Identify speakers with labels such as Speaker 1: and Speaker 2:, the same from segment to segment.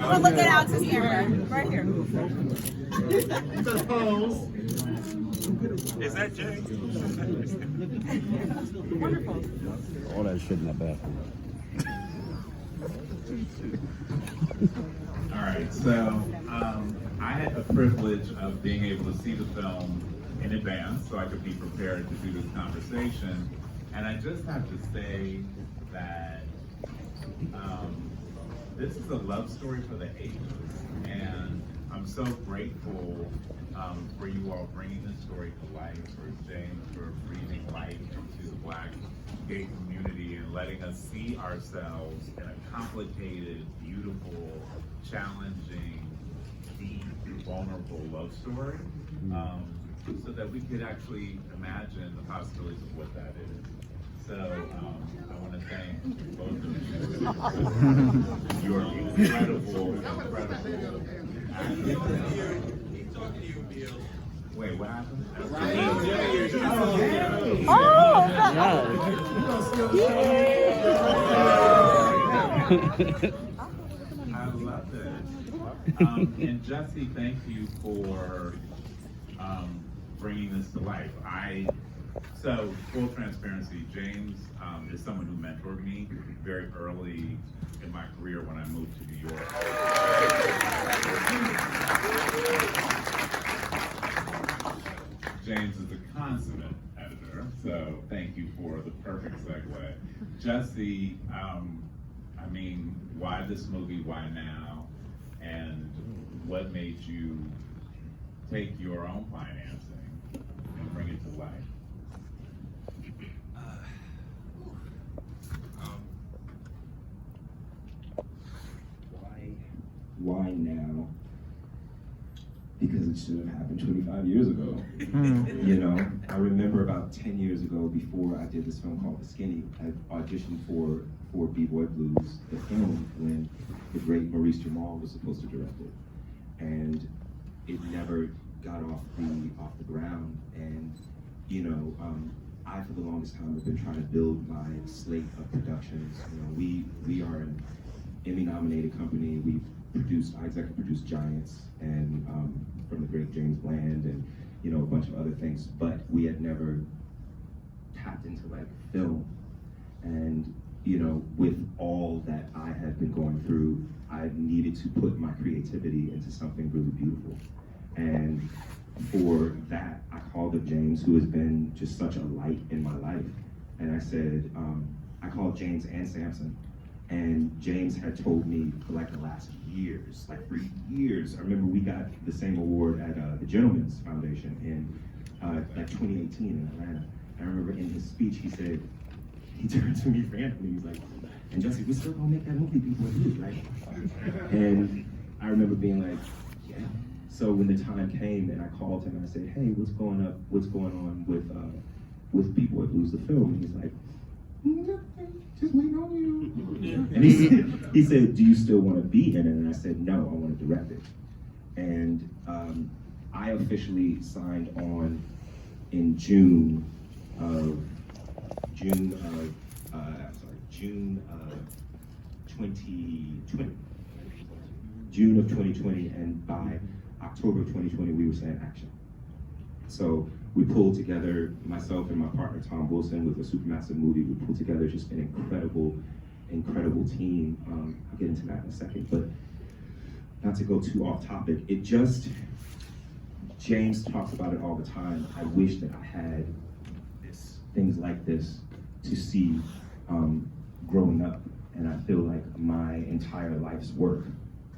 Speaker 1: Everyone look at Alex's camera. Right here.
Speaker 2: Is that Jay?
Speaker 1: Wonderful.
Speaker 3: All that shit in that bathroom.
Speaker 4: All right, so I had the privilege of being able to see the film in advance so I could be prepared to do this conversation. And I just have to say that this is a love story for the ages. And I'm so grateful for you all bringing this story to life, for James for breathing life into the Black gay community and letting us see ourselves in a complicated, beautiful, challenging, deep, vulnerable love story, so that we could actually imagine the possibilities of what that is. So I want to thank both of you. You're incredible.
Speaker 2: Keep talking to you, Emil.
Speaker 4: Wait, what happened? I love it. And Jussie, thank you for bringing this to life. So full transparency, James is someone who mentored me very early in my career when I moved to New York. James is a consummate editor, so thank you for the perfect segue. Jussie, I mean, why this movie, why now? And what made you take your own financing and bring it to life?
Speaker 5: Why now? Because it should have happened 25 years ago. You know, I remember about 10 years ago, before I did this film called The Skinny, I auditioned for BBoy Blues, the film, when the great Maurice Jamal was supposed to direct it. And it never got off the ground. And, you know, I, for the longest time, have been trying to build my slate of productions. You know, we are an Emmy-nominated company. I executive produced Giants, and from the great James Bland, and you know, a bunch of other things. But we had never tapped into like film. And you know, with all that I had been going through, I needed to put my creativity into something really beautiful. And for that, I called up James, who has been just such a light in my life. And I said, I called James and Samson. And James had told me for like the last years, like for years, I remember we got the same award at the Gentleman's Foundation in like 2018 in Atlanta. I remember in his speech, he said, he turned to me randomly, he's like, and Jussie, we're still gonna make that movie, BBoy Blues, right? And I remember being like, yeah. So when the time came and I called him and I said, hey, what's going on with BBoy Blues, the film? And he's like, nothing, just waiting on you. And he said, do you still want to be in it? And I said, no, I want to direct it. And I officially signed on in June of 2020. June of 2020, and by October of 2020, we were saying action. So we pulled together, myself and my partner Tom Wilson, with a Supermassive movie. We pulled together just an incredible team. I'll get into that in a second, but not to go too off topic, James talks about it all the time. I wish that I had things like this to see growing up, and I feel like my entire life's work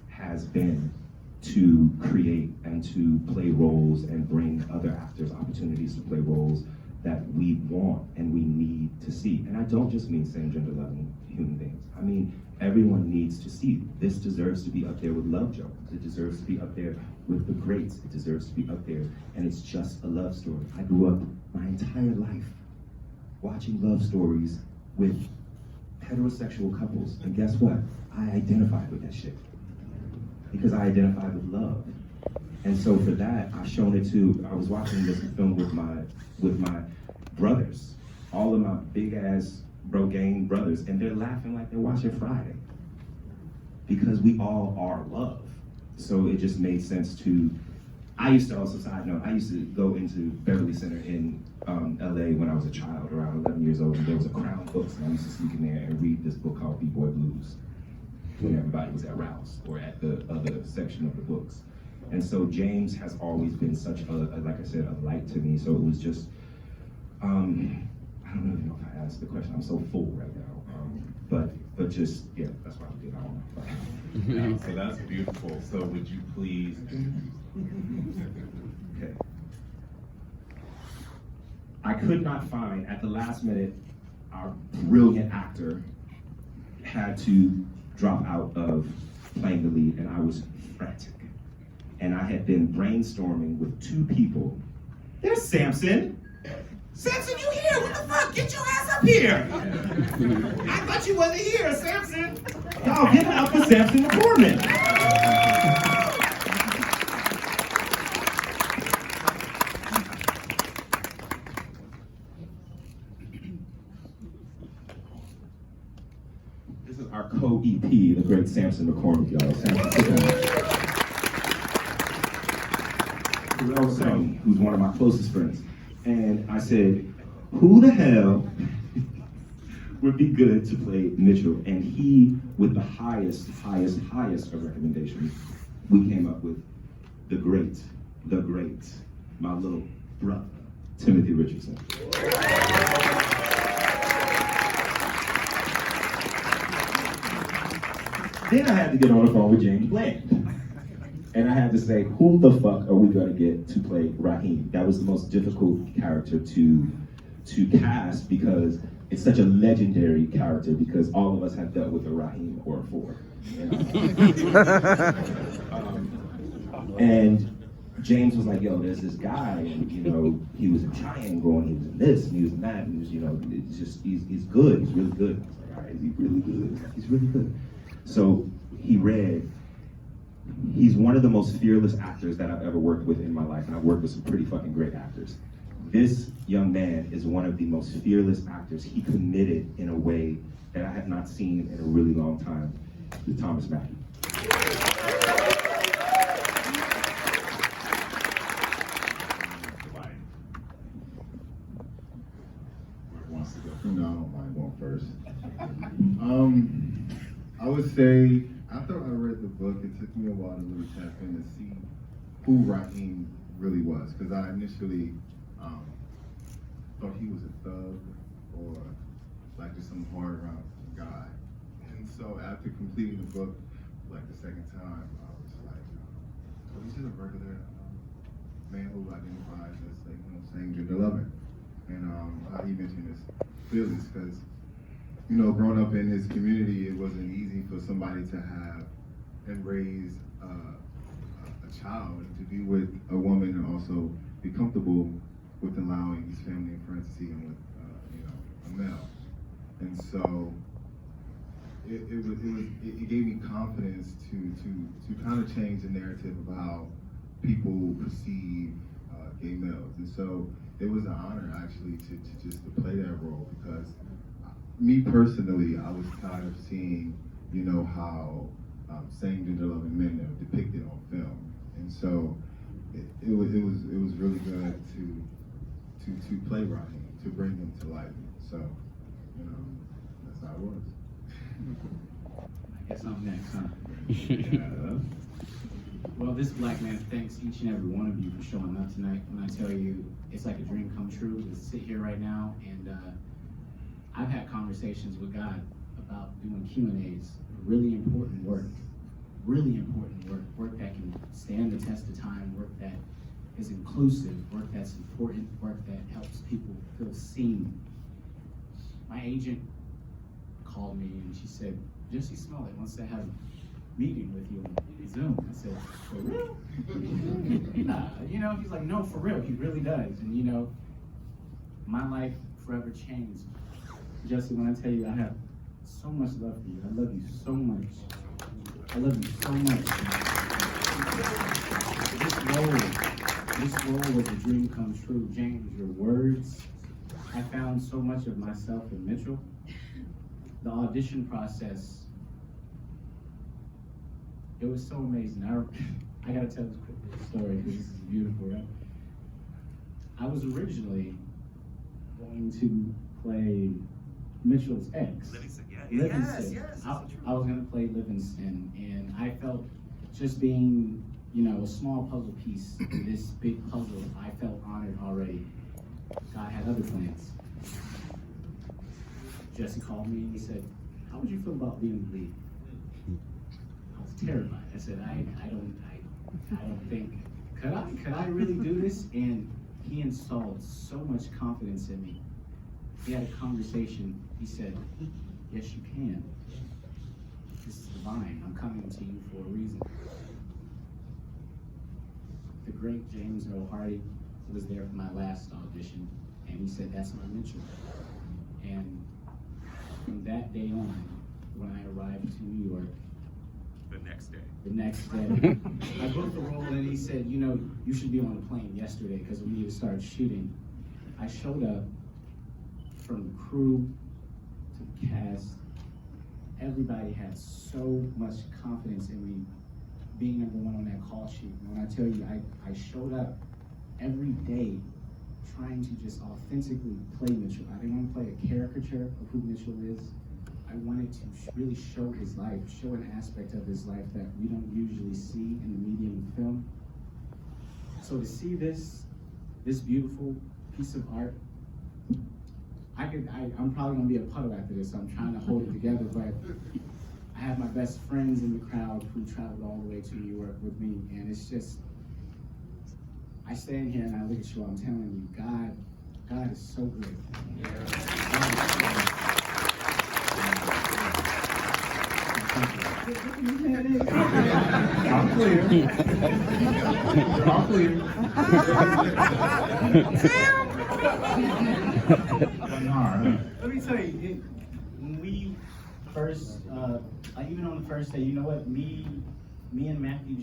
Speaker 5: has been to create and to play roles and bring other actors opportunities to play roles that we want and we need to see. And I don't just mean same gender loving human beings. I mean, everyone needs to see. This deserves to be up there with Love Jones. It deserves to be up there with the greats. It deserves to be up there. And it's just a love story. I grew up my entire life watching love stories with heterosexual couples. And guess what? I identified with that shit. Because I identify with love. And so for that, I was watching this film with my brothers, all of my big ass bro gang brothers, and they're laughing like they're watching Friday. because we all are love. So it just made sense to, I used to also, side note, I used to go into Beverly Center in LA when I was a child, around 11 years old, and there was a Crown Books, and I used to sneak in there and read this book called BBoy Blues when everybody was at Rouse or at the other section of the books. And so James has always been such a, like I said, a light to me. So it was just, I don't really know if I asked the question. I'm so full right now. But just, yeah, that's what I did. I don't know.
Speaker 4: So that's beautiful. So would you please?
Speaker 5: Okay. I could not find, at the last minute, our brilliant actor had to drop out of playing the lead, and I was frantic. And I had been brainstorming with two people. There's Samson. Samson, you here? What the fuck? Get your ass up here. I thought you wasn't here, Samson. Y'all give it up for Samson McCormick. This is our co-EP, the great Samson McCormick, y'all. Samson, sit down. Who's one of my closest friends. And I said, who the hell would be good to play Mitchell? And he, with the highest of recommendations, we came up with the great, my little brother, Timothy Richardson. Then I had to get on the phone with James Bland. And I had to say, who the fuck are we gonna get to play Raheem? That was the most difficult character to cast because it's such a legendary character because all of us have dealt with a Raheem or a Ford. And James was like, yo, there's this guy, and he was in Triangle, and he was in this, and he was in that, and he was, it's just, he's good, he's really good. I was like, all right, is he really good? He's really good. So he read, he's one of the most fearless actors that I've ever worked with in my life, and I've worked with some pretty fucking great actors. This young man is one of the most fearless actors. He committed in a way that I have not seen in a really long time with Thomas Mackey.
Speaker 4: Wants to go?
Speaker 6: No, I don't mind going first. I would say, after I read the book, it took me a while to really tap in to see who Raheem really was. Because I initially thought he was a thug or like just some hard around guy. And so after completing the book, like the second time, I was like, oh, he's just a regular man who identifies as, like, same gender loving. And he mentioned his feelings because, growing up in his community, it wasn't easy for somebody to have and raise a child and to be with a woman and also be comfortable with allowing his family and friends to see him with, a male. And so it gave me confidence to kind of change the narrative of how people perceive gay males. And so it was an honor actually to just to play that role because me personally, I was tired of seeing, how same gender loving men are depicted on film. And so it was really good to play Raheem, to bring him to life. So, that's how it was.
Speaker 7: I guess I'm next, huh? Well, this black man thanks each and every one of you for showing up tonight. When I tell you, it's like a dream come true to sit here right now. And I've had conversations with God about doing Q&As, really important work that can stand the test of time, work that is inclusive, work that's important, work that helps people feel seen. My agent called me and she said, Jussie Smollett wants to have a meeting with you on Zoom. I said, for real? He's like, no, for real, he really does. And my life forever changed. Jussie, when I tell you I have so much love for you, I love you so much. I love you so much. This role was a dream come true. James, your words, I found so much of myself in Mitchell. The audition process it was so amazing. I gotta tell this quick story because this is beautiful, right? I was originally going to play Mitchell's ex.
Speaker 2: Livingston, yeah.
Speaker 7: Livingston.
Speaker 2: Yes.
Speaker 7: I was gonna play Livingston, and I felt just being, you know, a small puzzle piece in this big puzzle, I felt honored already. God had other plans. Jussie called me and he said, "How would you feel about being the lead?" I was terrified. I said, I don't think, could I really do this? And he installed so much confidence in me. We had a conversation. He said, "Yes, you can. This is divine. I'm coming to you for a reason." The great James Earl Hardy was there for my last audition, and he said, "That's my Mitchell." And from that day on, when I arrived to New York,
Speaker 2: The next
Speaker 7: I
Speaker 2: day.
Speaker 7: booked the role, and he said, "You know, you should be on the plane yesterday because we need to start shooting." I showed up, from the crew to the cast. Everybody had so much confidence in me being number one on that call sheet. And when I tell you, I showed up every day trying to just authentically play Mitchell. I didn't want to play a caricature of who Mitchell is. I wanted to really show his life, show an aspect of his life that we don't usually see in the medium of film. So to see this beautiful piece of art, I'm probably gonna be a puddle after this, so I'm trying to hold it together, but I have my best friends in the crowd who traveled all the way to New York with me, and it's just, I stand here and I look at you, I'm telling you, God is so good.
Speaker 6: I'm clear. I'm clear.
Speaker 7: Let me tell you, when we first, even on the first day, you know what, me and Matthew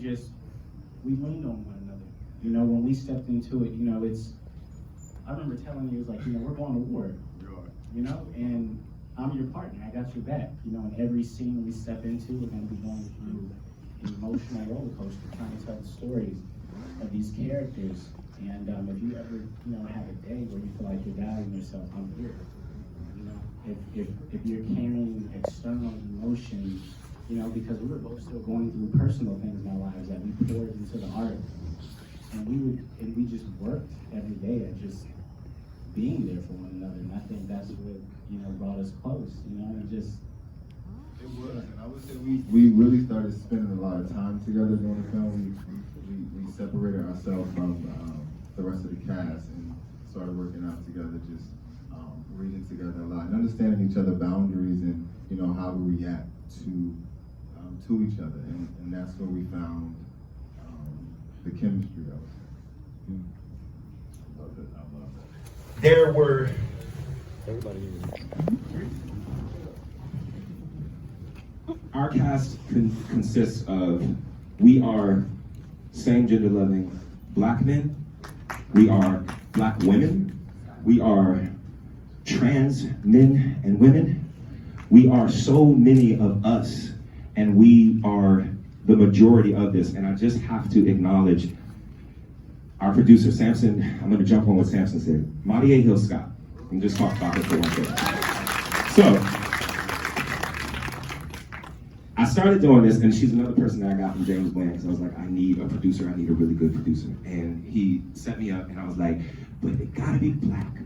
Speaker 7: we leaned on one another. You know, when we stepped into it, you know, I remember telling you, it was like, you know, we're going to war, you know, and I'm your partner, I got your back. You know, in every scene we step into, we're going to be going through an emotional roller coaster, trying to tell the stories of these characters. And if you ever, you know, have a day where you feel like you're doubting yourself, I'm here. You know, if you're carrying external emotions, you know, because we were both still going through personal things in our lives that we poured into the art, and we just worked every day at just being there for one another. And I think that's what, you know, brought us close. You know, and just.
Speaker 6: It was, and I would say we really started spending a lot of time together during the film. We separated ourselves from the rest of the cast and started working out together, just reading together a lot and understanding each other's boundaries and, you know, how we react to each other, and that's where we found the chemistry of it. I love it.
Speaker 5: There were our cast consists of, we are same gender loving black men, we are black women, we are trans men and women, we are so many of us, and we are the majority of this. And I just have to acknowledge our producer, Samson. I'm gonna jump on what Samson said. Madia Hill Scott, and just talk about her for 1 second. So, I started doing this, and she's another person that I got from James Bland, because I was like, I need a producer, I need a really good producer. And he set me up, and I was like, but they gotta be black.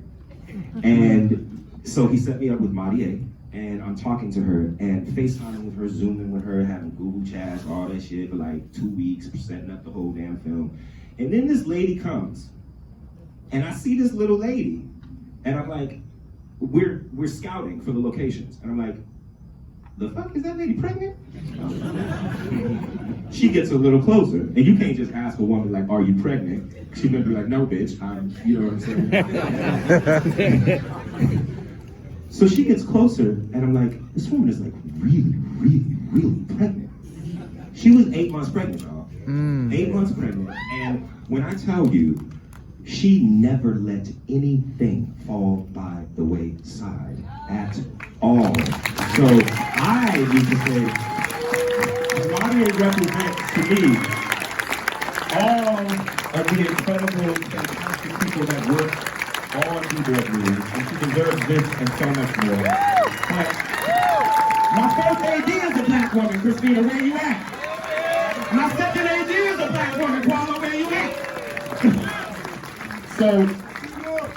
Speaker 5: And so he set me up with Madia, and I'm talking to her, and FaceTiming with her, Zooming with her, having Google chats, all that shit for like 2 weeks, setting up the whole damn film. And then this lady comes, and I see this little lady, and I'm like, we're scouting for the locations, and I'm like, the fuck, is that lady pregnant? She gets a little closer, and you can't just ask a woman like, are you pregnant? She's gonna be like, no bitch, you know what I'm saying? So she gets closer, and I'm like, this woman is like really, really, really pregnant. She was 8 months pregnant, y'all. 8 months pregnant, and when I tell you, she never let anything fall by the wayside at all. So I need to say, Javier represents to me all of the incredible, fantastic people that work on BBoy Blues, and she deserves this and so much more. But my first AD is a black woman, Christina, where you at? My second AD is a black woman, Paula, where you at? So,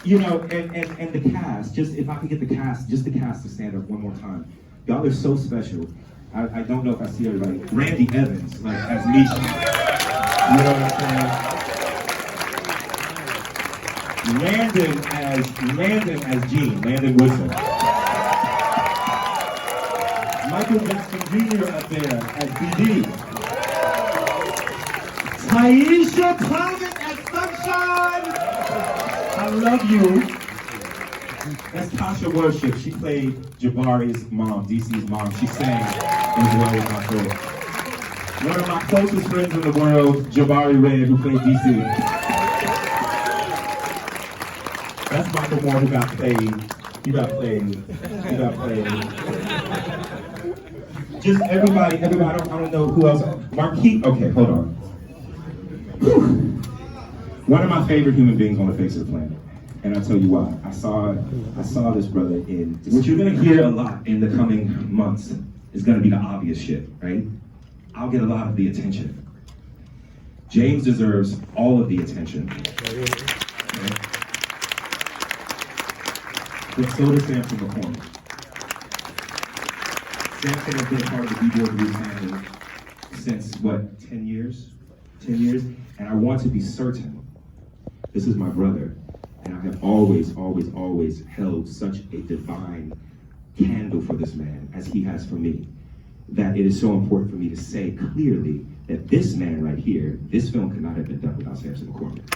Speaker 5: you know, and the cast, just if I could get the cast to stand up one more time. Y'all are so special. I don't know if I see everybody. Randy Evans, like, as Misha. You know what I'm saying? Landon as Gene, Landon Woodson. Michael Jackson Jr. up there as BD. Taisha Thomas as Sunshine. I love you. That's Tasha Worship. She played Jabari's mom, DC's mom. She sang as well with my friend. One of my closest friends in the world, Jabari Red, who played DC. That's Michael Moore who got played. You got played. Just everybody, I don't know who else. Marquis, okay, hold on. Whew. One of my favorite human beings on the face of the planet. And I'll tell you why. I saw this brother in. What you're gonna hear a lot in the coming months is gonna be the obvious shit, right? I'll get a lot of the attention. James deserves all of the attention. Okay? But so does Samson McCormick. Samson has been a part of the BBoy Blues family since, what, 10 years? 10 years? And I want to be certain, this is my brother, and I have always held such a divine candle for this man, as he has for me, that it is so important for me to say clearly that this man right here, this film could not have been done without Samson McCormick.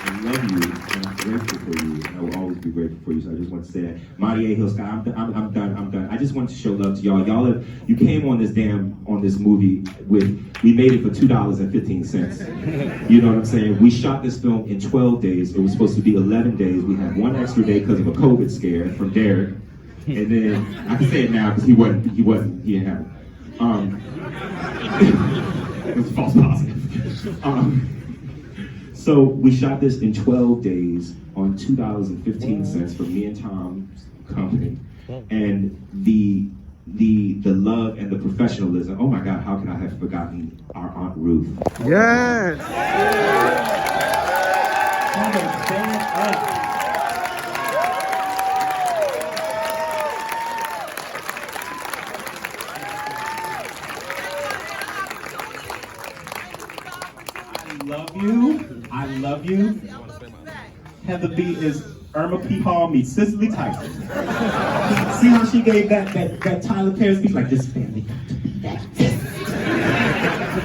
Speaker 5: I love you, and I'm grateful for you, and I will always be grateful for you. So I just want to say that. Maddie A. Hill Scott, I'm done. I just want to show love to y'all. You came on this movie we made it for $2.15. You know what I'm saying? We shot this film in 12 days. It was supposed to be 11 days. We had one extra day because of a COVID scare from Derek. And then, I can say it now because he didn't have it. It was false positive. So we shot this in 12 days on $2.15 for me and Tom's company. And the love and the professionalism, oh my God, how could I have forgotten our Aunt Ruth?
Speaker 8: Yes!
Speaker 5: Stand up. I love you. Heather B is Irma P. Hall meets Cicely Tyson. See how she gave that Tyler Perry speech? Like, this family got to be that.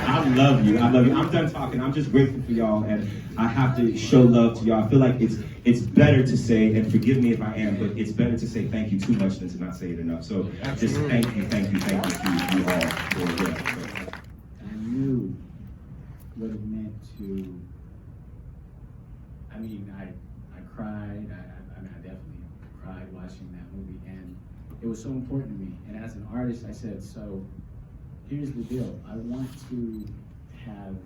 Speaker 5: I love you. I'm done talking. I'm just grateful for y'all, and I have to show love to y'all. I feel like it's better to say, and forgive me if I am, but it's better to say thank you too much than to not say it enough. So just thank you to you all for this.
Speaker 7: I knew what it meant to. I mean, I cried. I definitely cried watching that movie, and it was so important to me. And as an artist, I said, so here's the deal. I want to have,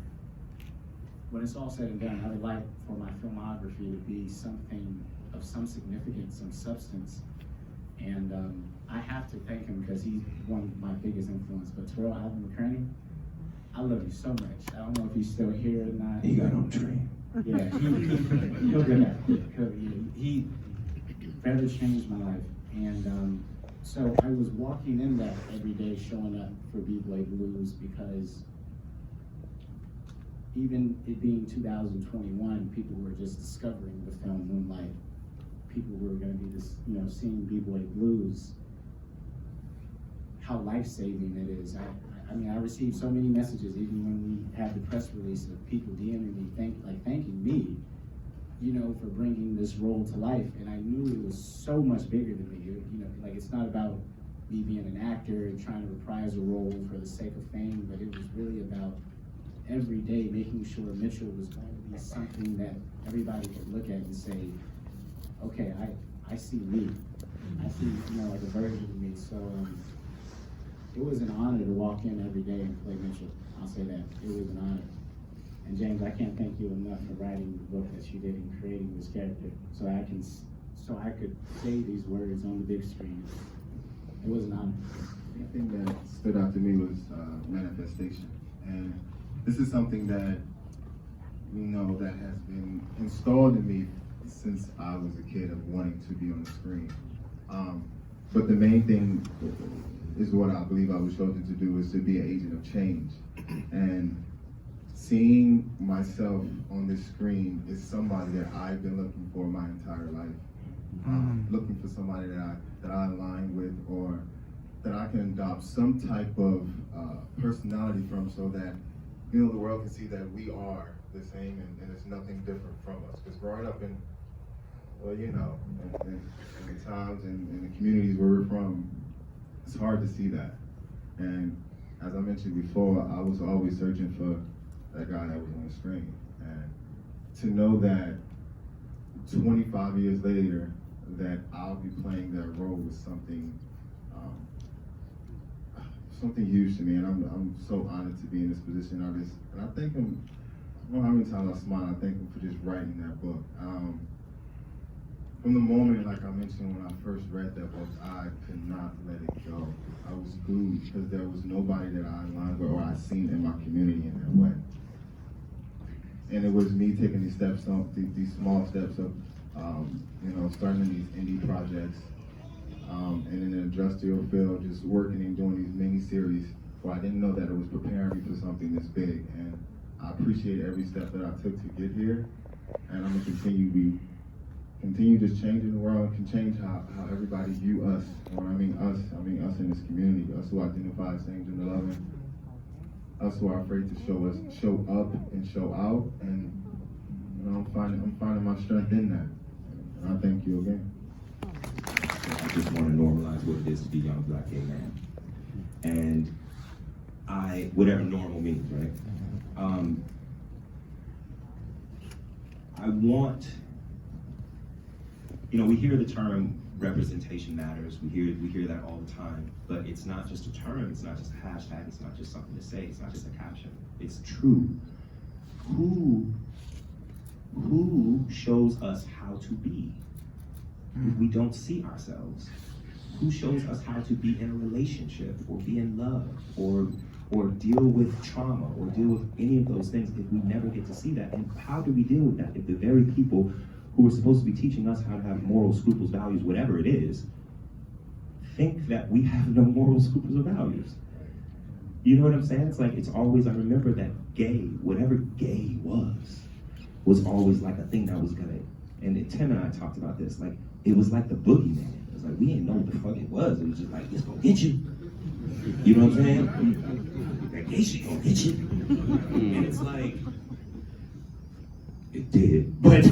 Speaker 7: when it's all said and done, I would like for my filmography to be something of some significance, some substance. And I have to thank him because he's one of my biggest influence. But Terrell Alvin McCranie, I love you so much. I don't know if he's still here or not.
Speaker 5: He got on train.
Speaker 7: Yeah, he'll get out. He forever changed my life. And so I was walking in that every day showing up for BBoy Blues because even it being 2021, people were just discovering the film Moonlight. People were going to be seeing BBoy Blues, how life-saving it is. I mean, I received so many messages, even when we had the press release of people DMing me, thanking me, for bringing this role to life. And I knew it was so much bigger than me. It's not about me being an actor and trying to reprise a role for the sake of fame, but it was really about every day making sure Mitchell was going to be something that everybody could look at and say, okay, I see me. I see, like a version of me. So it was an honor to walk in every day and play Mitchell. I'll say that. It was an honor. And James, I can't thank you enough for writing the book that you did and creating this character, so I could say these words on the big screen. It was an honor.
Speaker 6: The thing that stood out to me was manifestation, and this is something that that has been installed in me since I was a kid of wanting to be on the screen. But the main thing is what I believe I was chosen to do is to be an agent of change, and seeing myself on this screen is somebody that I've been looking for my entire life. Looking for somebody that I align with, or that I can adopt some type of personality from, so that the world can see that we are the same and there's nothing different from us. Because growing up in the towns and the communities where we're from, it's hard to see that. And as I mentioned before, I was always searching for that guy that was on the screen. And to know that 25 years later, that I'll be playing that role was something huge to me, and I'm so honored to be in this position. I thank him. I don't know how many times I smile. I thank him for just writing that book. From the moment, like I mentioned, when I first read that book, I could not let it go. I was glued because there was nobody that I aligned with or I seen in my community in that way. And it was me taking these steps, these small steps of, starting these indie projects, and in the industrial field, just working and doing these mini-series where I didn't know that it was preparing me for something this big. And I appreciate every step that I took to get here, and I'm gonna continue just changing the world, and can change how everybody view us. When I mean us in this community, us who identify as same gender loving, us who are afraid to show up and show out, and I'm finding my strength in that. And I thank you again.
Speaker 5: I just want to normalize what it is to be a young black gay man. And whatever normal means, right? I want, we hear the term representation matters. We hear that all the time, but it's not just a term, it's not just a hashtag, it's not just something to say, it's not just a caption. It's true. Who shows us how to be? If we don't see ourselves, who shows us how to be in a relationship, or be in love, or deal with trauma, or deal with any of those things if we never get to see that? And how do we deal with that if the very people who are supposed to be teaching us how to have morals, scruples, values, whatever it is, think that we have no morals, scruples, or values? You know what I'm saying? It's like, it's always, I remember that gay, whatever gay was always like a thing that was gonna, and Tim and I talked about this, like, it was like the boogeyman. It was like, we didn't know what the fuck it was. It was just like, it's gonna get you. You know what I'm saying? That gay shit gonna get you. And it's like, it did, but. You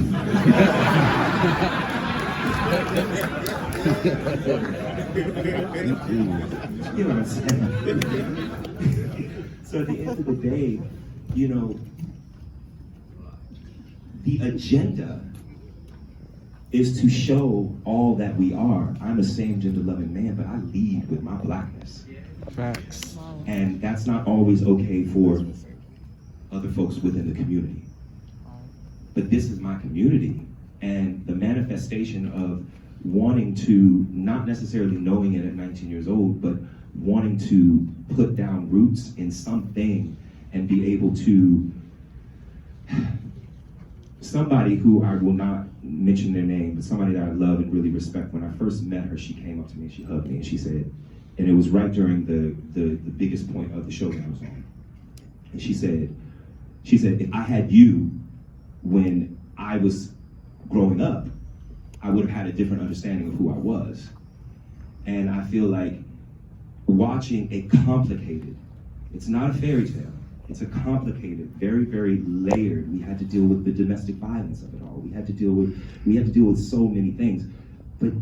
Speaker 5: know what I'm saying? So at the end of the day, the agenda is to show all that we are. I'm a same gender loving man, but I lead with my blackness.
Speaker 8: Facts.
Speaker 5: And that's not always okay for other folks within the community. But this is my community, and the manifestation of wanting to, not necessarily knowing it at 19 years old, but wanting to put down roots in something and be able to, somebody who I will not mention their name, but somebody that I love and really respect. When I first met her, she came up to me and she hugged me and she said, and it was right during the biggest point of the show that I was on. And she said, if I had you when I was growing up, I would have had a different understanding of who I was. And I feel like watching a complicated, it's not a fairy tale, it's a complicated, very, very layered. We had to deal with the domestic violence of it all. We had to deal with so many things. But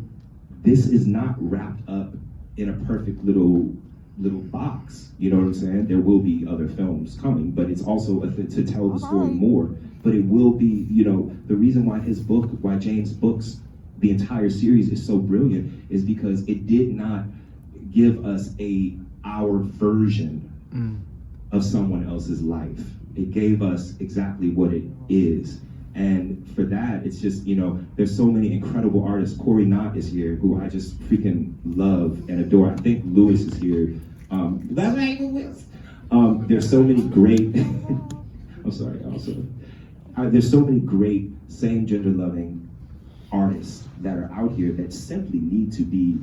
Speaker 5: this is not wrapped up in a perfect little box. You know what I'm saying? There will be other films coming, but it's also to tell the story more. But it will be, the reason why James' books, the entire series is so brilliant is because it did not give us our version of someone else's life. It gave us exactly what it is. And for that, it's just, there's so many incredible artists. Corey Knott is here, who I just freaking love and adore. I think Lewis is here. There's so many great, I'm sorry, also. There's so many great same gender loving artists that are out here that simply need to be,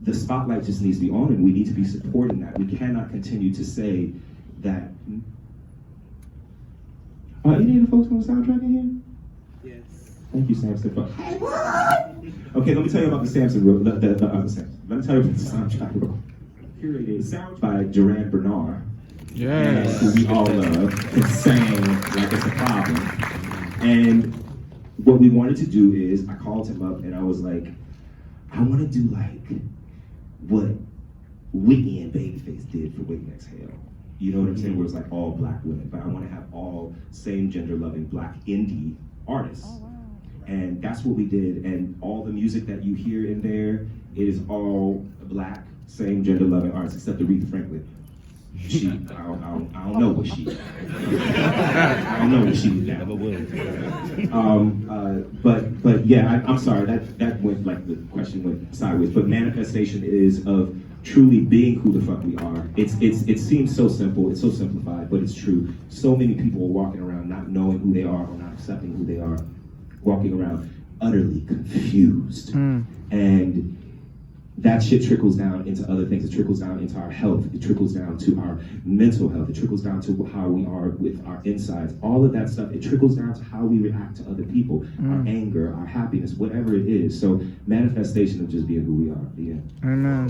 Speaker 5: the spotlight just needs to be on, and we need to be supporting that. We cannot continue to say that. Are any of the folks on the soundtrack in here? Yes. Thank you, Samson. Hey, what? Okay, let me tell you about the Samson. Let me tell you about the soundtrack. Curated by Duran Bernard.
Speaker 8: Yes.
Speaker 5: Who we all love, and sang like it's a problem. And what we wanted to do is, I called him up and I was like, I want to do like what Whitney and Babyface did for Wait and Exhale. You know what I'm saying? Where it's like all black women, but I want to have all same gender loving black indie artists. Oh, wow. And that's what we did. And all the music that you hear in there is all black, same gender loving artists, except Aretha Franklin. She, I don't know what she. I don't know what she did now. But yeah, I'm sorry. That went, like, the question went sideways. But manifestation is of truly being who the fuck we are. It seems so simple. It's so simplified, but it's true. So many people are walking around not knowing who they are or not accepting who they are, walking around utterly confused, and that shit trickles down into other things. It trickles down into our health. It trickles down to our mental health. It trickles down to how we are with our insides. All of that stuff, it trickles down to how we react to other people, our anger, our happiness, whatever it is. So manifestation of just being who we are. Yeah.
Speaker 8: Amen.